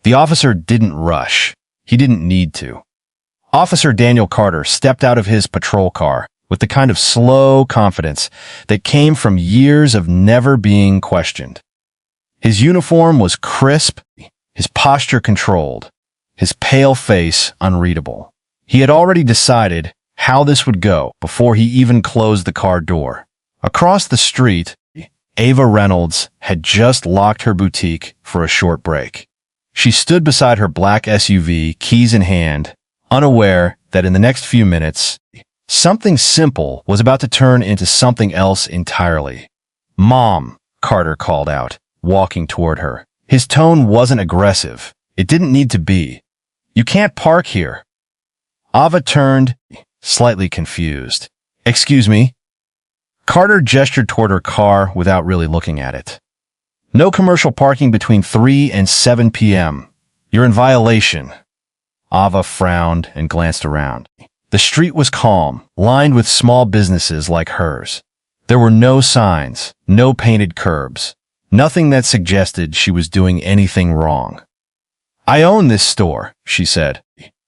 The officer didn't rush. He didn't need to. Officer Daniel Carter stepped out of his patrol car with the kind of slow confidence that came from years of never being questioned. His uniform was crisp, his posture controlled, his pale face unreadable. He had already decided how this would go before he even closed the car door. Across the street, Ava Reynolds had just locked her boutique for a short break. She stood beside her black SUV, keys in hand, unaware that in the next few minutes, something simple was about to turn into something else entirely. "Mom," Carter called out, walking toward her. His tone wasn't aggressive. It didn't need to be. "You can't park here." Ava turned, slightly confused. "Excuse me?" Carter gestured toward her car without really looking at it. "No commercial parking between 3 and 7 p.m. You're in violation." Ava frowned and glanced around. The street was calm, lined with small businesses like hers. There were no signs, no painted curbs, nothing that suggested she was doing anything wrong. "I own this store," she said,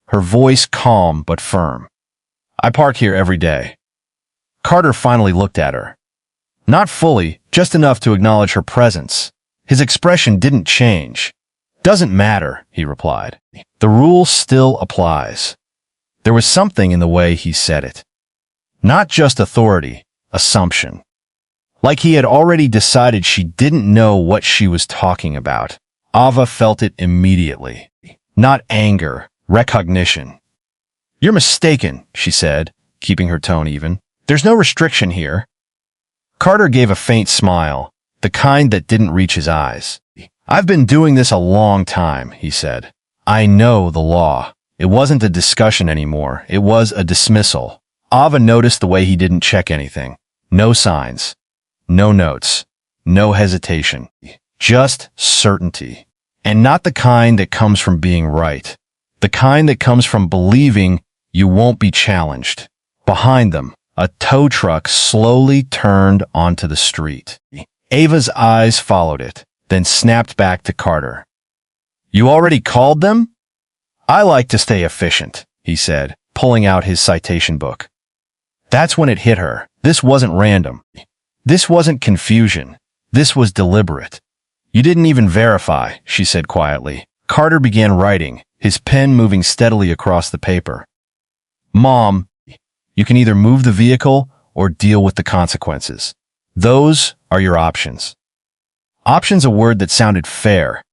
her voice calm but firm. "I park here every day." Carter finally looked at her. Not fully, just enough to acknowledge her presence. His expression didn't change. "Doesn't matter," he replied. "The rule still applies." There was something in the way he said it. Not just authority, assumption. Like he had already decided she didn't know what she was talking about. Ava felt it immediately. Not anger, recognition. "You're mistaken," she said, keeping her tone even. "There's no restriction here." Carter gave a faint smile, the kind that didn't reach his eyes. "I've been doing this a long time," he said. "I know the law." It wasn't a discussion anymore. It was a dismissal. Ava noticed the way he didn't check anything. No signs. No notes. No hesitation. Just certainty. And not the kind that comes from being right. The kind that comes from believing you won't be challenged. Behind them, a tow truck slowly turned onto the street. Ava's eyes followed it, then snapped back to Carter. "You already called them?" "I like to stay efficient," he said, pulling out his citation book. That's when it hit her. This wasn't random. This wasn't confusion. This was deliberate. "You didn't even verify," she said quietly. Carter began writing, his pen moving steadily across the paper. "Mom, you can either move the vehicle or deal with the consequences. Those are your options." Option's a word that sounded fair,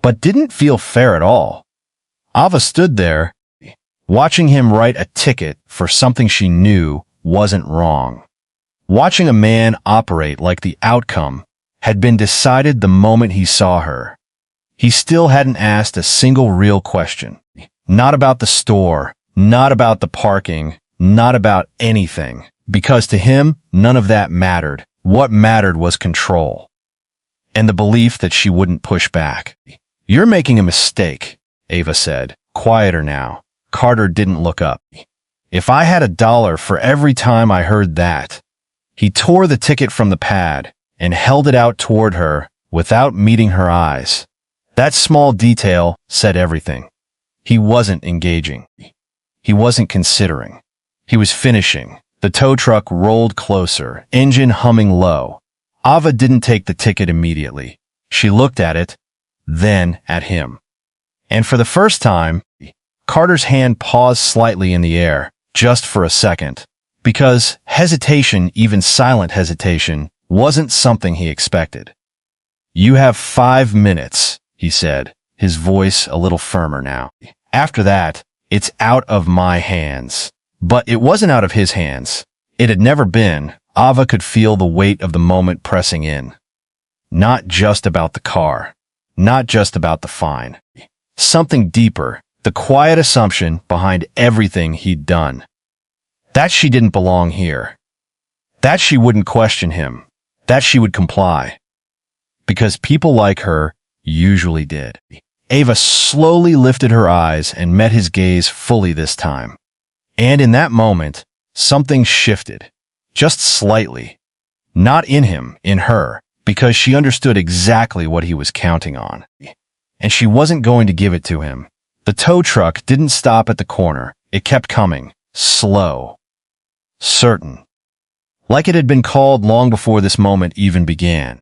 but didn't feel fair at all. Ava stood there, watching him write a ticket for something she knew wasn't wrong. Watching a man operate like the outcome had been decided the moment he saw her. He still hadn't asked a single real question. Not about the store, not about the parking, not about anything. Because to him, none of that mattered. What mattered was control. And the belief that she wouldn't push back. "You're making a mistake," Ava said, quieter now. Carter didn't look up. "If I had $1 for every time I heard that." He tore the ticket from the pad and held it out toward her without meeting her eyes. That small detail said everything. He wasn't engaging. He wasn't considering. He was finishing. The tow truck rolled closer, engine humming low. Ava didn't take the ticket immediately. She looked at it, then at him. And for the first time, Carter's hand paused slightly in the air, just for a second. Because hesitation, even silent hesitation, wasn't something he expected. "You have 5 minutes, he said, his voice a little firmer now. "After that, it's out of my hands." But it wasn't out of his hands. It had never been. Ava could feel the weight of the moment pressing in. Not just about the car. Not just about the fine. Something deeper, the quiet assumption behind everything he'd done. That she didn't belong here. That she wouldn't question him. That she would comply. Because people like her usually did. Ava slowly lifted her eyes and met his gaze fully this time. And in that moment, something shifted. Just slightly. Not in him, in her, because she understood exactly what he was counting on. and she wasn't going to give it to him. The tow truck didn't stop at the corner. It kept coming, slow, certain, like it had been called long before this moment even began.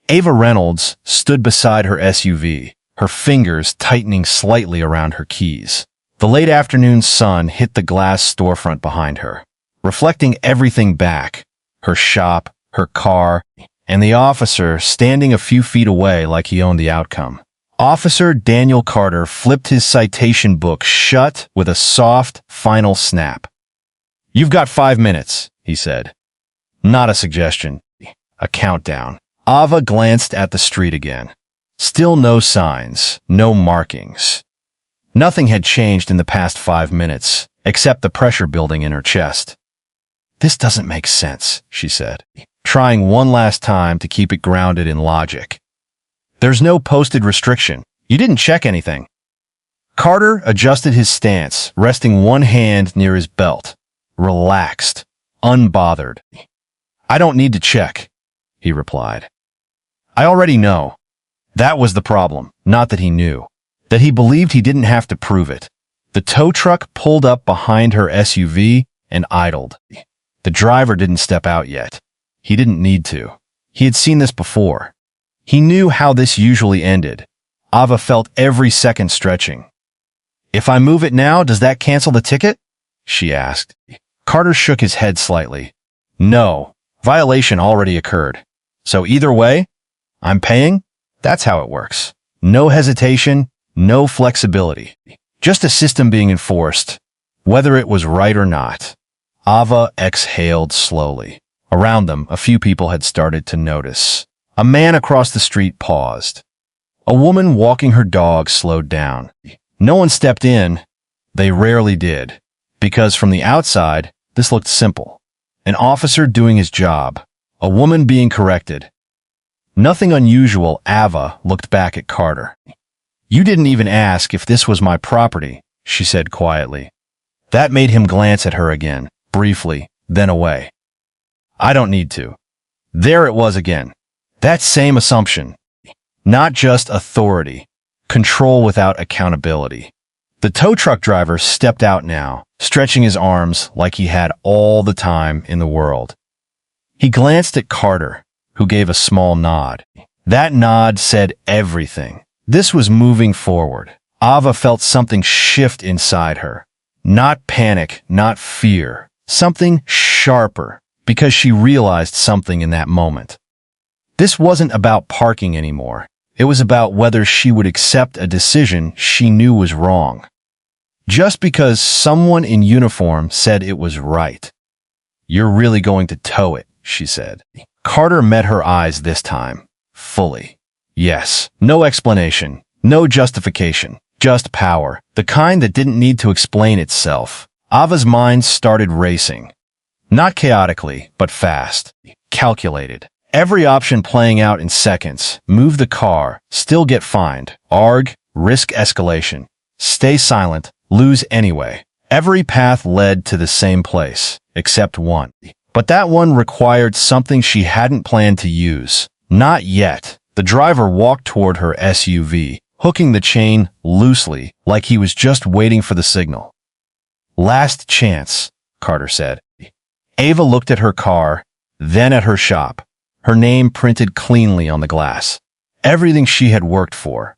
Ava Reynolds stood beside her SUV, her fingers tightening slightly around her keys. The late afternoon sun hit the glass storefront behind her, reflecting everything back, her shop, her car, and the officer standing a few feet away like he owned the outcome. Officer Daniel Carter flipped his citation book shut with a soft, final snap. "You've got 5 minutes," he said. Not a suggestion, a countdown. Ava glanced at the street again. Still no signs, no markings. Nothing had changed in the past 5 minutes, except the pressure building in her chest. "This doesn't make sense," she said, trying one last time to keep it grounded in logic. "There's no posted restriction. You didn't check anything." Carter adjusted his stance, resting one hand near his belt. Relaxed, unbothered. "I don't need to check," he replied. "I already know." That was the problem, not that he knew. That he believed he didn't have to prove it. The tow truck pulled up behind her SUV and idled. The driver didn't step out yet. He didn't need to. He had seen this before. He knew how this usually ended. Ava felt every second stretching. "If I move it now, does that cancel the ticket?" she asked. Carter shook his head slightly. "No, violation already occurred. So either way, I'm paying? That's how it works. No hesitation, no flexibility. Just a system being enforced, whether it was right or not." Ava exhaled slowly. Around them, a few people had started to notice. A man across the street paused. A woman walking her dog slowed down. No one stepped in. They rarely did, because from the outside, this looked simple. An officer doing his job, a woman being corrected. Nothing unusual. Ava looked back at Carter. "You didn't even ask if this was my property," she said quietly. That made him glance at her again, briefly, then away. "I don't need to." There it was again. That same assumption. Not just authority, control without accountability. The tow truck driver stepped out now, stretching his arms like he had all the time in the world. He glanced at Carter, who gave a small nod. That nod said everything. This was moving forward. Ava felt something shift inside her. Not panic, not fear. Something sharper, because she realized something in that moment. This wasn't about parking anymore. It was about whether she would accept a decision she knew was wrong. Just because someone in uniform said it was right. "You're really going to tow it," she said. Carter met her eyes this time, fully. Yes, no explanation, no justification, just power, the kind that didn't need to explain itself. Ava's mind started racing. Not chaotically, but fast, calculated. Every option playing out in seconds. Move the car, still get fined. Arg, risk escalation. Stay silent, lose anyway. Every path led to the same place, except one. But that one required something she hadn't planned to use. Not yet. The driver walked toward her SUV, hooking the chain loosely, like he was just waiting for the signal. "Last chance," Carter said. Ava looked at her car, then at her shop. Her name printed cleanly on the glass. Everything she had worked for.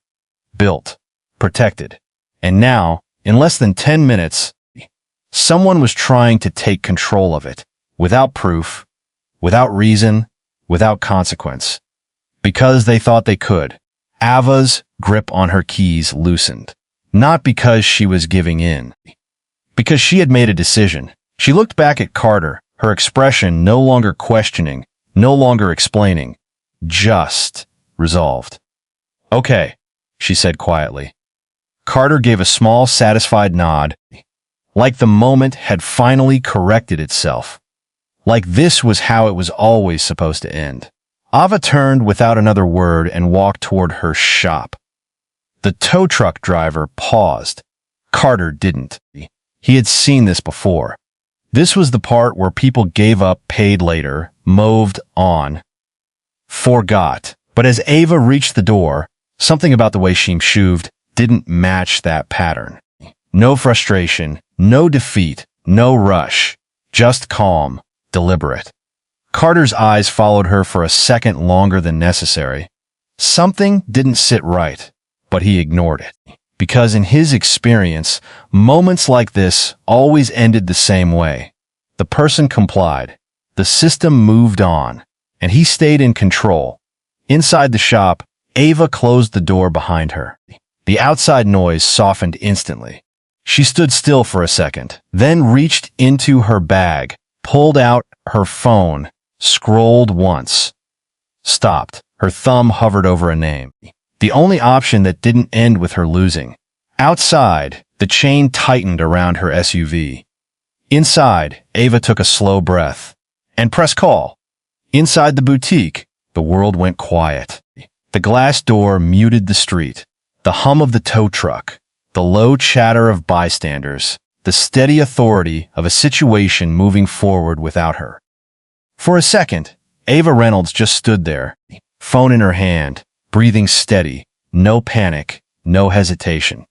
Built. Protected. And now, in less than 10 minutes, someone was trying to take control of it. Without proof, without reason, without consequence. Because they thought they could. Ava's grip on her keys loosened. Not because she was giving in. Because she had made a decision. She looked back at Carter, her expression no longer questioning, no longer explaining, just resolved. "Okay," she said quietly. Carter gave a small, satisfied nod, like the moment had finally corrected itself. Like this was how it was always supposed to end. Ava turned without another word and walked toward her shop. The tow truck driver paused. Carter didn't. He had seen this before. This was the part where people gave up, paid later, moved on, forgot. But as Ava reached the door, Something about the way she moved didn't match that pattern. No frustration, no defeat, no rush, just calm, deliberate. Carter's eyes followed her for a second longer than necessary. Something didn't sit right, but he ignored it. Because in his experience, moments like this always ended the same way. The person complied, the system moved on, and he stayed in control. Inside the shop, Ava closed the door behind her. The outside noise softened instantly. She stood still for a second, then reached into her bag, pulled out her phone, scrolled once. Stopped. Her thumb hovered over a name. The only option that didn't end with her losing. Outside, the chain tightened around her SUV. Inside, Ava took a slow breath and pressed call. Inside the boutique, the world went quiet. The glass door muted the street. The hum of the tow truck, the low chatter of bystanders, the steady authority of a situation moving forward without her. For a second, Ava Reynolds just stood there, phone in her hand, breathing steady, no panic, no hesitation,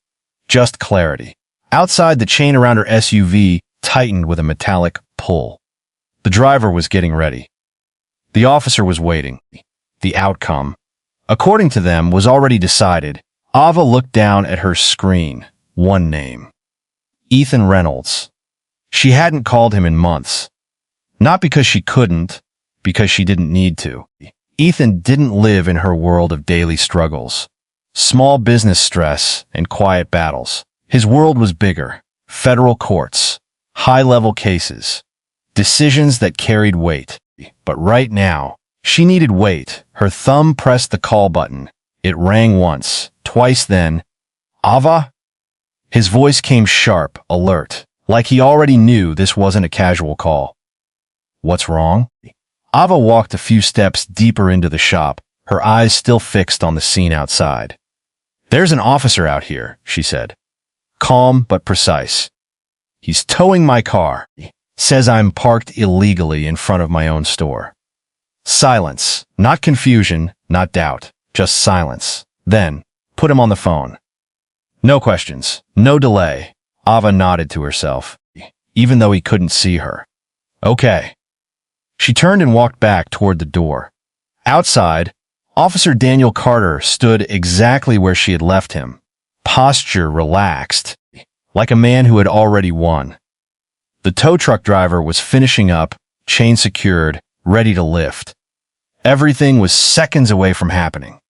just clarity. Outside, the chain around her SUV tightened with a metallic pull. The driver was getting ready. The officer was waiting. The outcome, according to them, was already decided. Ava looked down at her screen. One name. Ethan Reynolds. She hadn't called him in months. Not because she couldn't, because she didn't need to. Ethan didn't live in her world of daily struggles, small business stress, and quiet battles. His world was bigger. Federal courts, high-level cases, decisions that carried weight. But right now, she needed weight. Her thumb pressed the call button. It rang once, twice then. Ava? His voice came sharp, alert, like he already knew this wasn't a casual call. What's wrong? Ava walked a few steps deeper into the shop, her eyes still fixed on the scene outside. There's an officer out here, she said. Calm but precise. He's towing my car. Says I'm parked illegally in front of my own store. Silence. Not confusion, not doubt. Just silence. Then, put him on the phone. No questions. No delay. Ava nodded to herself, even though he couldn't see her. Okay. She turned and walked back toward the door. Outside, Officer Daniel Carter stood exactly where she had left him. Posture relaxed, like a man who had already won. The tow truck driver was finishing up, chain secured, ready to lift. Everything was seconds away from happening.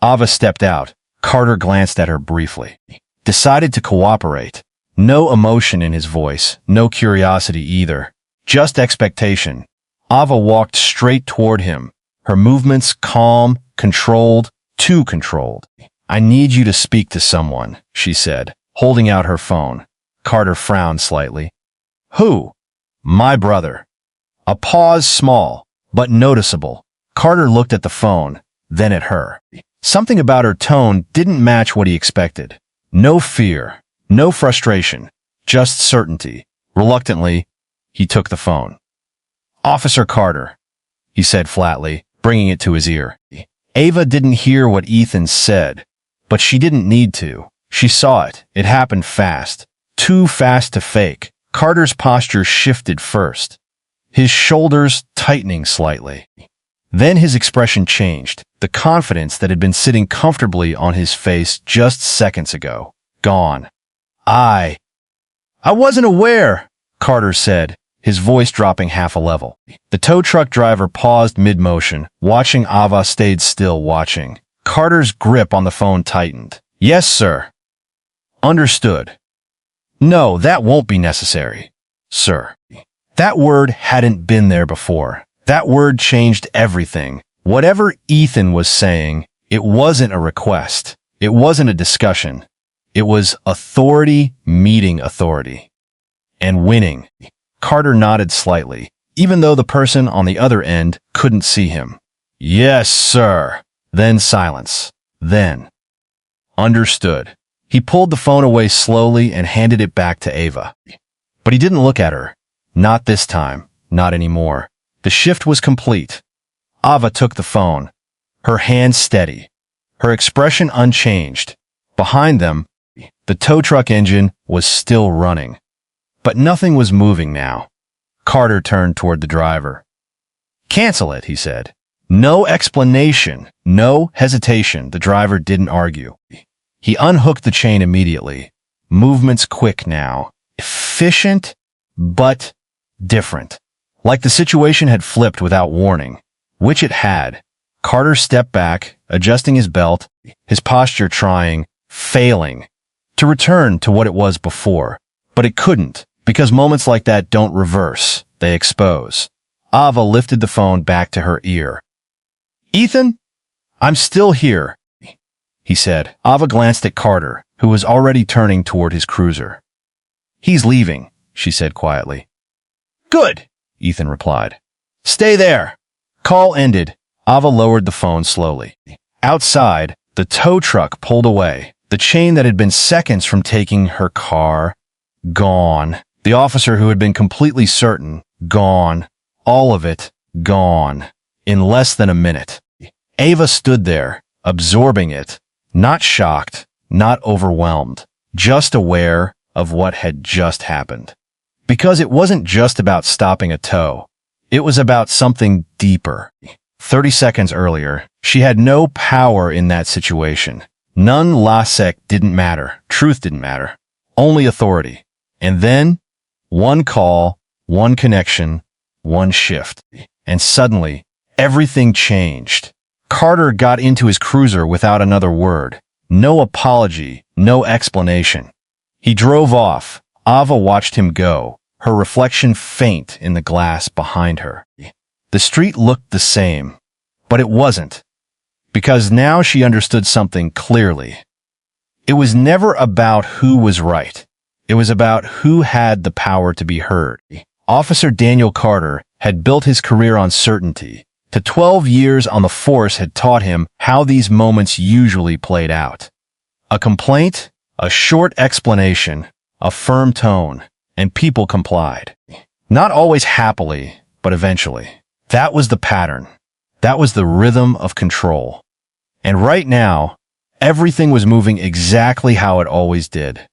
Ava stepped out. Carter glanced at her briefly. Decided to cooperate. No emotion in his voice, no curiosity either. Just expectation. Ava walked straight toward him. Her movements calm, controlled, too controlled. I need you to speak to someone, she said, holding out her phone. Carter frowned slightly. Who? My brother. A pause, small, but noticeable. Carter looked at the phone, then at her. Something about her tone didn't match what he expected. No fear, no frustration, just certainty. Reluctantly, he took the phone. Officer Carter, he said flatly, bringing it to his ear. Ava didn't hear what Ethan said, but she didn't need to. She saw it. It happened fast. Too fast to fake. Carter's posture shifted first, his shoulders tightening slightly. Then his expression changed, the confidence that had been sitting comfortably on his face just seconds ago, gone. I wasn't aware, Carter said, his voice dropping half a level. The tow truck driver paused mid-motion, watching. Ava stayed still, watching. Carter's grip on the phone tightened. Yes, sir. Understood. No, that won't be necessary, sir. That word hadn't been there before. That word changed everything. Whatever Ethan was saying, it wasn't a request. It wasn't a discussion. It was authority meeting authority. And winning. Carter nodded slightly, even though the person on the other end couldn't see him. Yes, sir. Then silence. Then. Understood. He pulled the phone away slowly and handed it back to Ava. But he didn't look at her. Not this time. Not anymore. The shift was complete. Ava took the phone, her hand steady, her expression unchanged. Behind them, the tow truck engine was still running. But nothing was moving now. Carter turned toward the driver. "Cancel it," he said. No explanation, no hesitation. The driver didn't argue. He unhooked the chain immediately. Movements quick now. Efficient, but different. Like the situation had flipped without warning, which it had. Carter stepped back, adjusting his belt, his posture failing, to return to what it was before. But it couldn't, because moments like that don't reverse, they expose. Ava lifted the phone back to her ear. "Ethan? I'm still here," he said. Ava glanced at Carter, who was already turning toward his cruiser. "He's leaving," she said quietly. "Good," Ethan replied. "Stay there." Call ended. Ava lowered the phone slowly. Outside, the tow truck pulled away. The chain that had been seconds from taking her car, gone. The officer who had been completely certain, gone. All of it, gone. In less than a minute. Ava stood there, absorbing it, not shocked, not overwhelmed, just aware of what had just happened. Because it wasn't just about stopping a tow. It was about something deeper. 30 seconds earlier, she had no power in that situation. None lasek didn't matter. Truth didn't matter. Only authority. And then, one call, one connection, one shift. And suddenly, everything changed. Carter got into his cruiser without another word. No apology, no explanation. He drove off. Ava watched him go, her reflection faint in the glass behind her. The street looked the same, but it wasn't. Because now she understood something clearly. It was never about who was right. It was about who had the power to be heard. Officer Daniel Carter had built his career on certainty. The 12 years on the force had taught him how these moments usually played out. A complaint, a short explanation, a firm tone, and people complied. Not always happily, but eventually. That was the pattern. That was the rhythm of control. And right now, everything was moving exactly how it always did.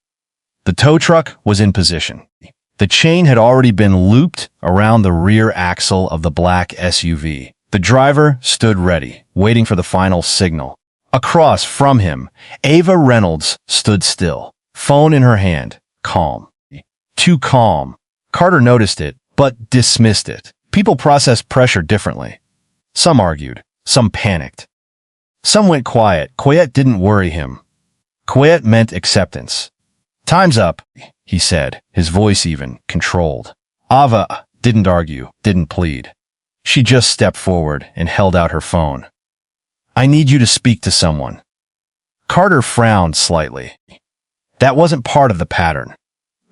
The tow truck was in position. The chain had already been looped around the rear axle of the black SUV. The driver stood ready, waiting for the final signal. Across from him, Ava Reynolds stood still, phone in her hand, calm. Too calm. Carter noticed it, but dismissed it. People process pressure differently. Some argued, some panicked. Some went quiet. Quiet didn't worry him. Quiet meant acceptance. "Time's up," he said, his voice even, controlled. Ava didn't argue, didn't plead. She just stepped forward and held out her phone. "I need you to speak to someone." Carter frowned slightly. That wasn't part of the pattern.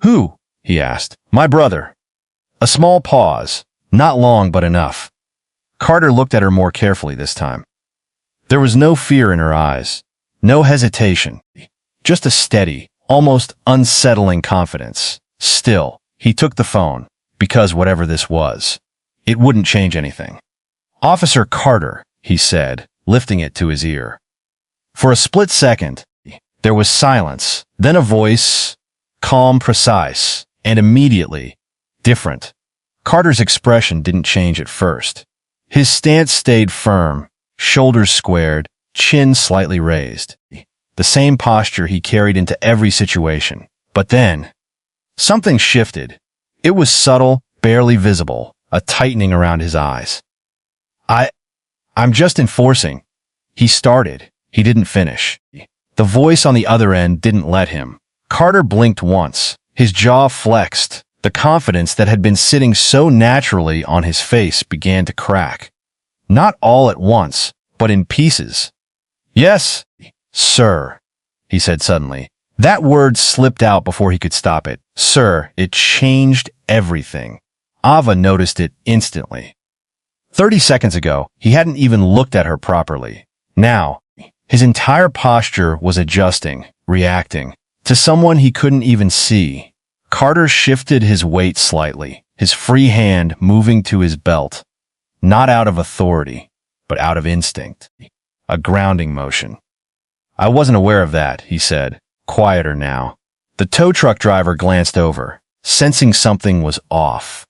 "Who?" he asked. "My brother." A small pause, not long but enough. Carter looked at her more carefully this time. There was no fear in her eyes, no hesitation, just a steady, almost unsettling confidence. Still, he took the phone, because whatever this was, it wouldn't change anything. "Officer Carter," he said, lifting it to his ear. For a split second, there was silence, then a voice, calm, precise, and immediately different. Carter's expression didn't change at first. His stance stayed firm, shoulders squared, chin slightly raised. The same posture he carried into every situation. But then, something shifted. It was subtle, barely visible, a tightening around his eyes. I'm just enforcing." He started. He didn't finish. The voice on the other end didn't let him. Carter blinked once. His jaw flexed. The confidence that had been sitting so naturally on his face began to crack. Not all at once, but in pieces. "Yes, sir," he said suddenly. That word slipped out before he could stop it. "Sir," it changed everything. Ava noticed it instantly. 30 seconds ago, he hadn't even looked at her properly. Now, his entire posture was adjusting, reacting, to someone he couldn't even see. Carter shifted his weight slightly, his free hand moving to his belt. Not out of authority, but out of instinct. A grounding motion. I wasn't aware of that, he said, quieter now. The tow truck driver glanced over, sensing something was off.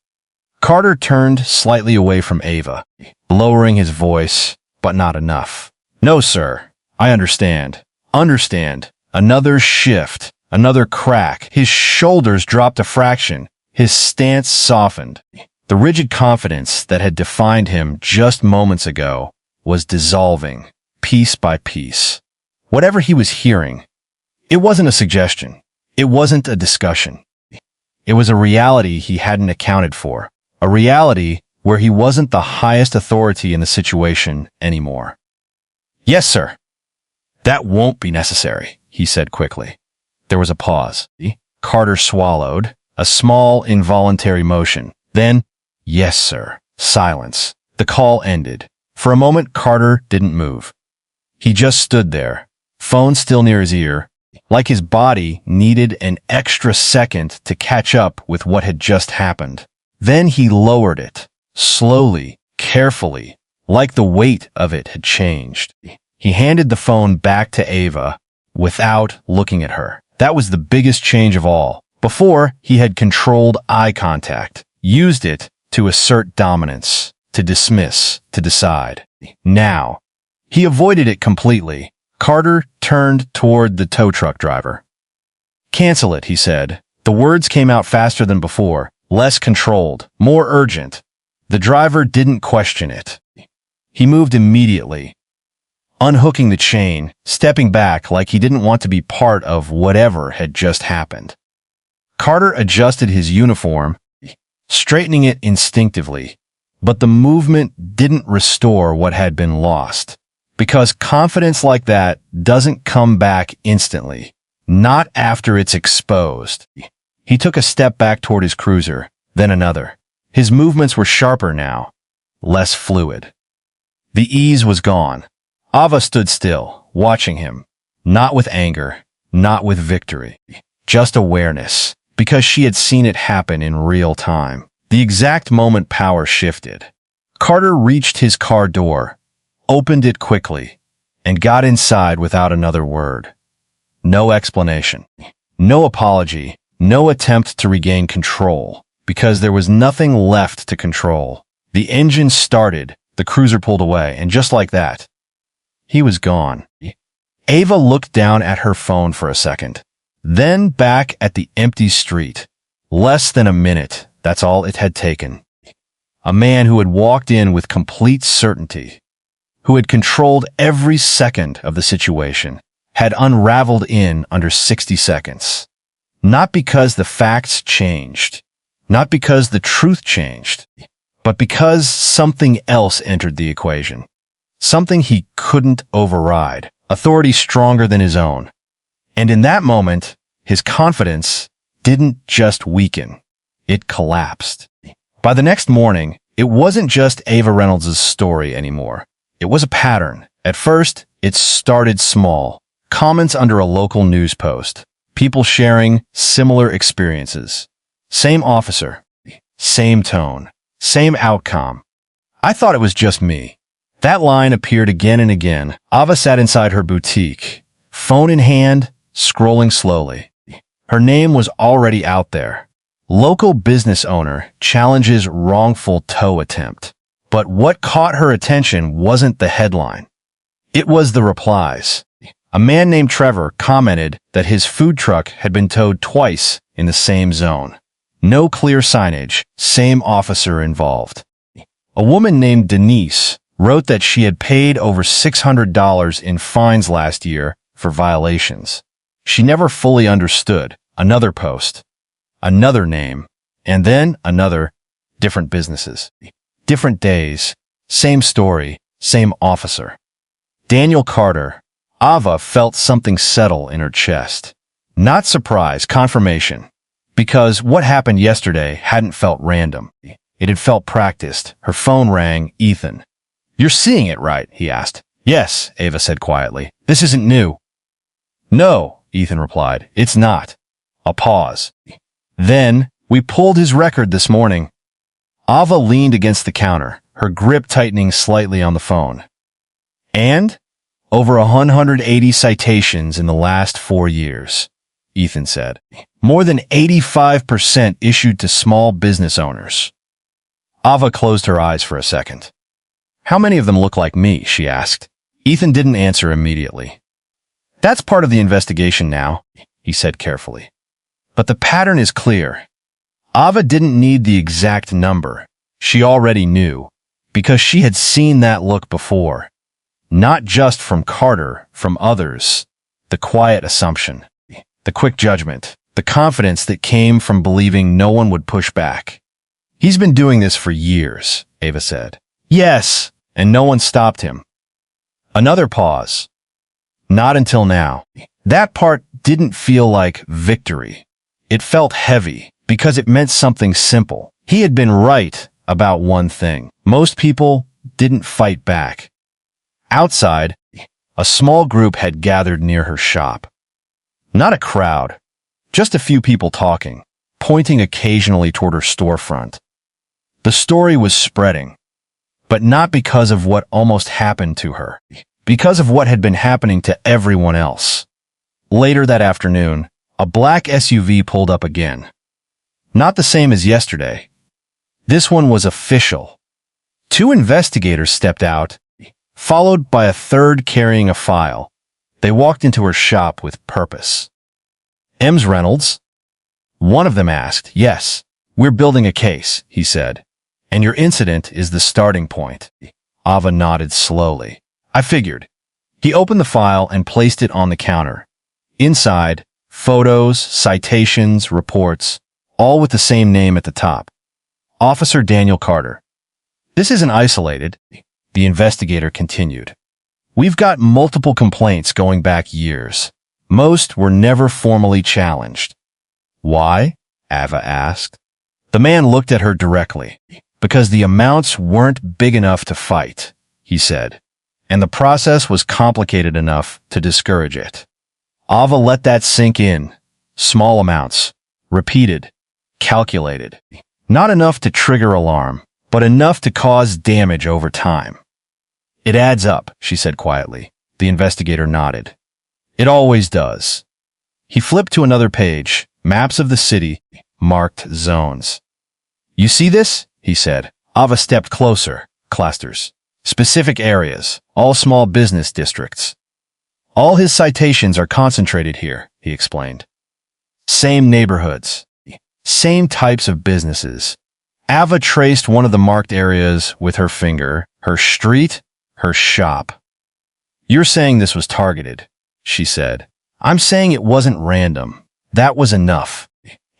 Carter turned slightly away from Ava, lowering his voice, but not enough. No, sir. I understand. Understand. Another shift. Another crack. His shoulders dropped a fraction. His stance softened. The rigid confidence that had defined him just moments ago was dissolving, piece by piece. Whatever he was hearing, it wasn't a suggestion. It wasn't a discussion. It was a reality he hadn't accounted for. A reality where he wasn't the highest authority in the situation anymore. Yes, sir. That won't be necessary, he said quickly. There was a pause. Carter swallowed, a small, involuntary motion. Then, yes, sir. Silence. The call ended. For a moment, Carter didn't move. He just stood there, phone still near his ear, like his body needed an extra second to catch up with what had just happened. Then he lowered it, slowly, carefully, like the weight of it had changed. He handed the phone back to Ava without looking at her. That was the biggest change of all. Before, he had controlled eye contact, used it to assert dominance, to dismiss, to decide. Now, he avoided it completely. Carter turned toward the tow truck driver. Cancel it, he said. The words came out faster than before, less controlled, more urgent. The driver didn't question it. He moved immediately, unhooking the chain, stepping back like he didn't want to be part of whatever had just happened. Carter adjusted his uniform, straightening it instinctively, but the movement didn't restore what had been lost. Because confidence like that doesn't come back instantly, not after it's exposed. He took a step back toward his cruiser, then another. His movements were sharper now, less fluid. The ease was gone. Ava stood still, watching him, not with anger, not with victory, just awareness, because she had seen it happen in real time. The exact moment power shifted. Carter reached his car door, opened it quickly, and got inside without another word. No explanation, no apology, no attempt to regain control, because there was nothing left to control. The engine started, the cruiser pulled away, and just like that, he was gone. Ava looked down at her phone for a second, then back at the empty street. Less than a minute, that's all it had taken. A man who had walked in with complete certainty, who had controlled every second of the situation, had unraveled in under 60 seconds. Not because the facts changed, not because the truth changed, but because something else entered the equation. Something he couldn't override, authority stronger than his own. And in that moment, his confidence didn't just weaken, it collapsed. By the next morning, it wasn't just Ava Reynolds' story anymore. It was a pattern. At first, it started small. Comments under a local news post. People sharing similar experiences. Same officer. Same tone. Same outcome. I thought it was just me. That line appeared again and again. Ava sat inside her boutique, phone in hand, scrolling slowly. Her name was already out there. Local business owner challenges wrongful tow attempt. But what caught her attention wasn't the headline. It was the replies. A man named Trevor commented that his food truck had been towed twice in the same zone. No clear signage, same officer involved. A woman named Denise wrote that she had paid over $600 in fines last year for violations. She never fully understood. Another post, another name, and then another, different businesses. Different days, same story, same officer. Daniel Carter. Ava felt something settle in her chest. Not surprise, confirmation. Because what happened yesterday hadn't felt random. It had felt practiced. Her phone rang. Ethan. You're seeing it, right? He asked. Yes, Ava said quietly. This isn't new. No, Ethan replied. It's not. A pause. Then, we pulled his record this morning. Ava leaned against the counter, her grip tightening slightly on the phone. And? Over 180 citations in the last 4 years, Ethan said. More than 85% issued to small business owners. Ava closed her eyes for a second. How many of them look like me? She asked. Ethan didn't answer immediately. That's part of the investigation now, he said carefully. But the pattern is clear. Ava didn't need the exact number. She already knew, because she had seen that look before. Not just from Carter, from others. The quiet assumption, the quick judgment, the confidence that came from believing no one would push back. He's been doing this for years, Ava said. Yes, and no one stopped him. Another pause. Not until now. That part didn't feel like victory. It felt heavy, because it meant something simple. He had been right about one thing. Most people didn't fight back. Outside, a small group had gathered near her shop. Not a crowd, just a few people talking, pointing occasionally toward her storefront. The story was spreading, but not because of what almost happened to her, because of what had been happening to everyone else. Later that afternoon, a black SUV pulled up again. Not the same as yesterday. This one was official. 2 investigators stepped out, followed by a third carrying a file. They walked into her shop with purpose. Ms. Reynolds? One of them asked. Yes, we're building a case, he said. And your incident is the starting point. Ava nodded slowly. I figured. He opened the file and placed it on the counter. Inside, photos, citations, reports, all with the same name at the top. Officer Daniel Carter. This isn't isolated, the investigator continued. We've got multiple complaints going back years. Most were never formally challenged. Why? Ava asked. The man looked at her directly. Because the amounts weren't big enough to fight, he said, and the process was complicated enough to discourage it. Ava let that sink in. Small amounts. Repeated. Calculated. Not enough to trigger alarm, but enough to cause damage over time. It adds up, she said quietly. The investigator nodded. It always does. He flipped to another page, maps of the city, marked zones. You see this? He said. Ava stepped closer. Clusters. Specific areas. All small business districts. All his citations are concentrated here, he explained. Same neighborhoods. Same types of businesses. Ava traced one of the marked areas with her finger. Her street, her shop. You're saying this was targeted, she said. I'm saying it wasn't random. That was enough.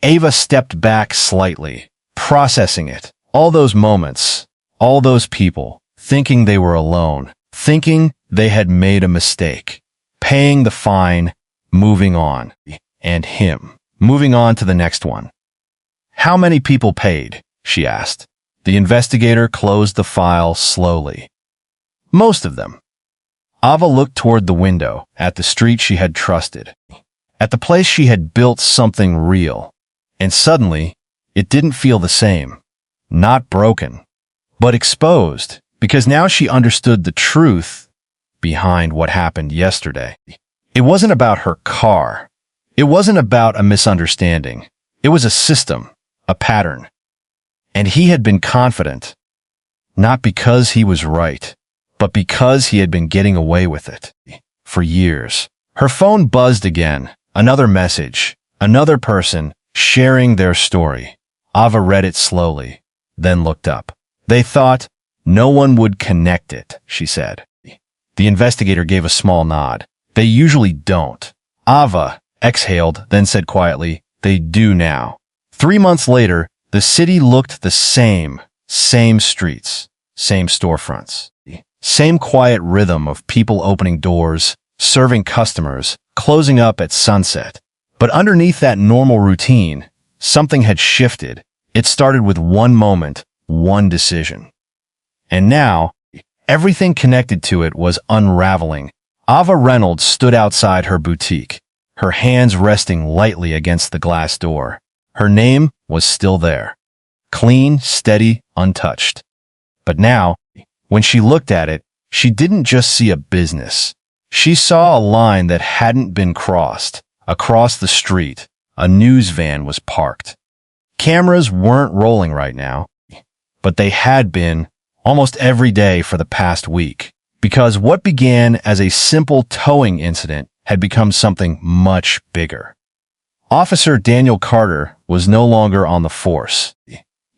Ava stepped back slightly, processing it. All those moments, all those people, thinking they were alone, thinking they had made a mistake, paying the fine, moving on, and him, moving on to the next one. How many people paid? She asked. The investigator closed the file slowly. Most of them. Ava looked toward the window, at the street she had trusted, at the place she had built something real, and suddenly, it didn't feel the same. Not broken, but exposed, because now she understood the truth behind what happened yesterday. It wasn't about her car. It wasn't about a misunderstanding. It was a system, a pattern. And he had been confident, not because he was right, but because he had been getting away with it for years. Her phone buzzed again, another message, another person sharing their story. Ava read it slowly, then looked up. They thought no one would connect it, she said. The investigator gave a small nod. They usually don't. Ava exhaled, then said quietly, they do now. 3 months later, the city looked the same streets, same storefronts, same quiet rhythm of people opening doors, serving customers, closing up at sunset. But underneath that normal routine, something had shifted. It started with one moment, one decision. And now, everything connected to it was unraveling. Ava Reynolds stood outside her boutique, her hands resting lightly against the glass door. Her name was still there. Clean, steady, untouched. But now, when she looked at it, she didn't just see a business. She saw a line that hadn't been crossed. Across the street, a news van was parked. Cameras weren't rolling right now, but they had been almost every day for the past week, because what began as a simple towing incident had become something much bigger. Officer Daniel Carter was no longer on the force.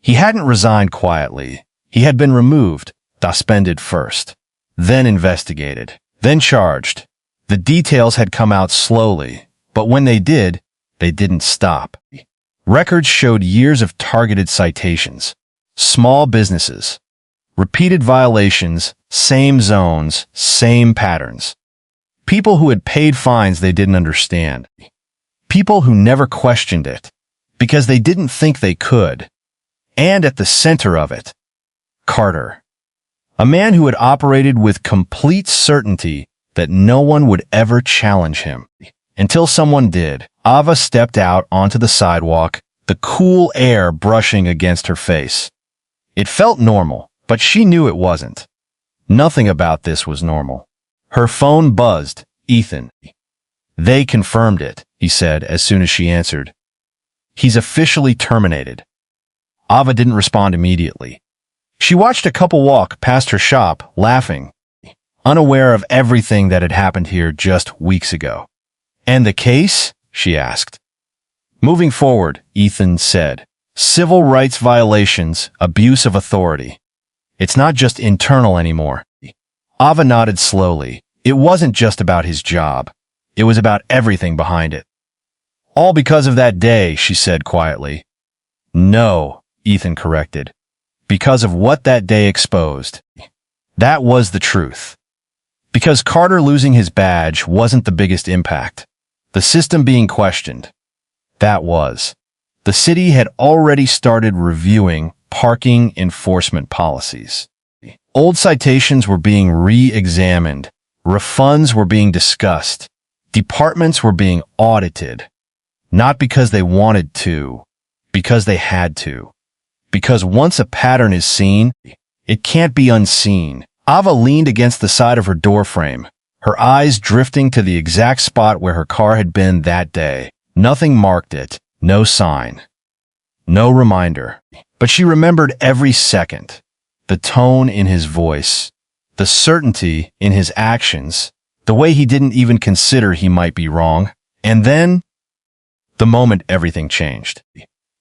He hadn't resigned quietly. He had been removed, suspended first, then investigated, then charged. The details had come out slowly, but when they didn't stop. Records showed years of targeted citations, small businesses, repeated violations, same zones, same patterns. People who had paid fines they didn't understand. People who never questioned it, because they didn't think they could. And at the center of it, Carter. A man who had operated with complete certainty that no one would ever challenge him. Until someone did. Ava stepped out onto the sidewalk, the cool air brushing against her face. It felt normal, but she knew it wasn't. Nothing about this was normal. Her phone buzzed. Ethan. They confirmed it, he said as soon as she answered. He's officially terminated. Ava didn't respond immediately. She watched a couple walk past her shop, laughing, unaware of everything that had happened here just weeks ago. And the case? She asked. Moving forward, Ethan said. Civil rights violations, abuse of authority. It's not just internal anymore. Ava nodded slowly. It wasn't just about his job. It was about everything behind it. All because of that day, she said quietly. No, Ethan corrected. Because of what that day exposed. That was the truth. Because Carter losing his badge wasn't the biggest impact. The system being questioned. That was. The city had already started reviewing parking enforcement policies. Old citations were being re-examined. Refunds were being discussed. Departments were being audited. Not because they wanted to, because they had to. Because once a pattern is seen, it can't be unseen. Ava leaned against the side of her doorframe, her eyes drifting to the exact spot where her car had been that day. Nothing marked it, no sign, no reminder. But she remembered every second, the tone in his voice, the certainty in his actions, the way he didn't even consider he might be wrong. And then, the moment everything changed.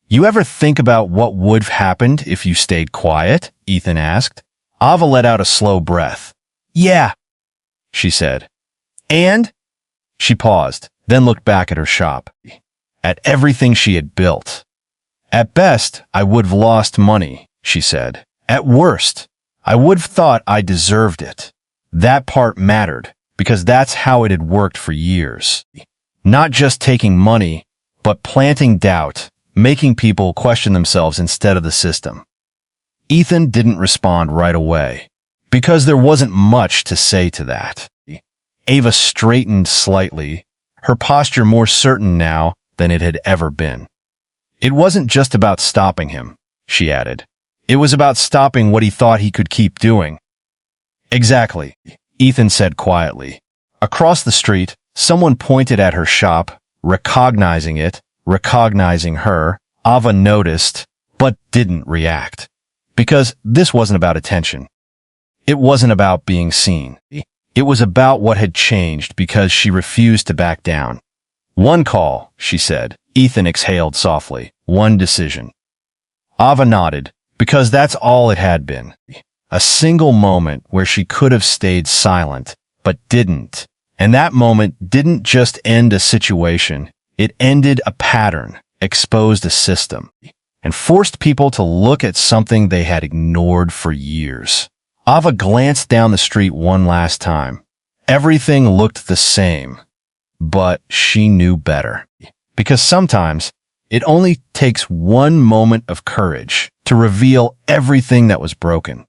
You ever think about what would have happened if you stayed quiet? Ethan asked. Ava let out a slow breath. Yeah, she said. And? She paused, then looked back at her shop, at everything she had built. At best, I would have lost money, she said. At worst, I would have thought I deserved it. That part mattered, because that's how it had worked for years. Not just taking money, but planting doubt, making people question themselves instead of the system. Ethan didn't respond right away, because there wasn't much to say to that. Ava straightened slightly, her posture more certain now than it had ever been. It wasn't just about stopping him, she added. It was about stopping what he thought he could keep doing. Exactly, Ethan said quietly. Across the street, someone pointed at her shop, recognizing it, recognizing her. Ava noticed, but didn't react. Because this wasn't about attention. It wasn't about being seen. It was about what had changed because she refused to back down. One call, she said. Ethan exhaled softly. One decision. Ava nodded, because that's all it had been. A single moment where she could have stayed silent, but didn't. And that moment didn't just end a situation. It ended a pattern, exposed a system, and forced people to look at something they had ignored for years. Ava glanced down the street one last time. Everything looked the same, but she knew better. Because sometimes it only takes one moment of courage to reveal everything that was broken.